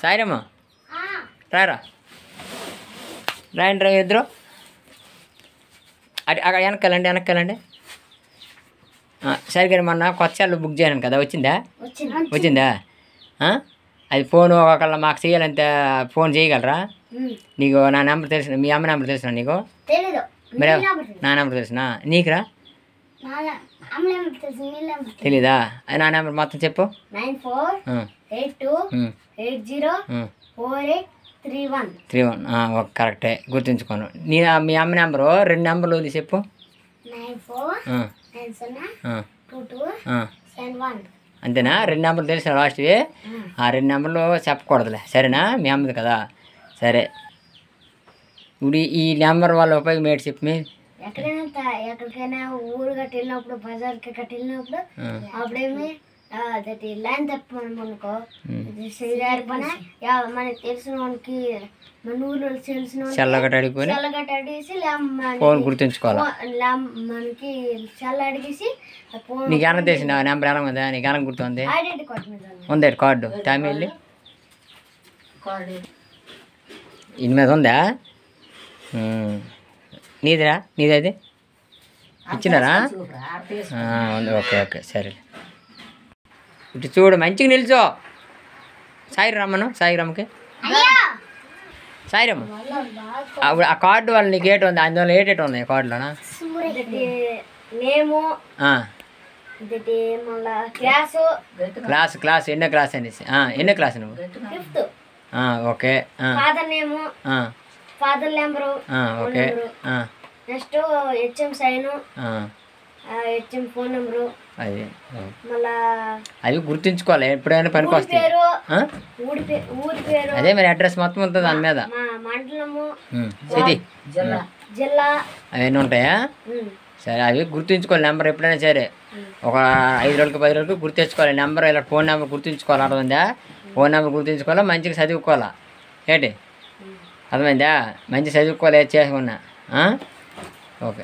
సాయిరమ్మ రారా రాయండి రా ఇద్దరు అక్కడ వెనక్కెళ్ళండి సరే కానీ మొన్న కొత్త సెల్ బుక్ చేయను కదా వచ్చిందా అది ఫోన్ ఒకళ్ళ మాకు చేయాలంటే ఫోన్ చేయగలరా నీకు నా నెంబర్ తెలుసు మీ అమ్మ నెంబర్ తెలుసునా నీకు మరి నా నెంబర్ తెలుసునా నీకురా తెలీదా నా నెంబర్ మొత్తం చెప్పు 9482804831 కరెక్టే గుర్తుంచుకోను మీ అమ్మ నెంబరు 2 నెంబర్లు చెప్పు 94402271 అంతేనా 2 నెంబర్లు తెలిసిన లాస్ట్వి ఆ 2 నెంబర్లు చెప్పకూడదులే సరేనా మీ అమ్మది కదా సరే ఇప్పుడు ఈ నెంబర్ వాళ్ళ ఉపయోగం ఏంటి చెప్పు మీ ఎక్కడికైనా ఊరు గట్టి వెళ్ళినప్పుడు బజార్కి గట్టి వెళ్ళినప్పుడు అప్పుడేమి లైన్ తప్పమనుకో మనకి తెలిసిన వానికి మన ఊళ్ళో తెలిసిన చల్లగట్ట అడిగేసి ఫోన్ గుర్తుంచుకోవాలి మనకి చల్ల అడిగేసి నీకు ఏమన్నా తెలిసింది ఆ నెంబర్ ఎలా ఉందా నీకు ఏమైనా గుర్తుంది ఉంది కార్డు టైం వెళ్ళి ఇన్ని మీద ఉందా నీదైతే ఇచ్చినారా ఓకే సరే ఇటు చూడు మంచిగా నిల్చో సాయిరమ్మను సాయిరమ్మకి సాయిరమ్మ అప్పుడు ఆ కార్డు వాళ్ళు నీకు ఏటు ఉంది అందువల్ల ఏటేటు ఉన్నాయి కార్డులోనా క్లాస్ ఎన్నో క్లాస్ అనేసి ఎన్నో క్లాస్ నువ్వు okay father number okay next HM sign HM phone number అది మళ్ళా అవి గుర్తుంచుకోవాలి ఎప్పుడైనా పనికి వస్తాయి ఊరి పేరు అదే మరి అడ్రస్ మొత్తం ఉంటుంది దాని మీద మండలము సిటీ జిల్లా అవన్నీ ఉంటాయా సరే అవి గుర్తుంచుకోవాలి నెంబర్ ఎప్పుడైనా సరే ఒక 5 రోజులకి 10 రోజులకి గుర్తుంచుకోవాలి నెంబర్ ఇలా ఫోన్ నెంబర్ గుర్తుంచుకోవాలి అర్థమైందా ఫోన్ నెంబర్ గుర్తుంచుకోవాలా మంచిగా చదువుకోవాలా ఏంటి అర్థమైందా మంచి చదువుకోవాలి చేసుకున్నా ఓకే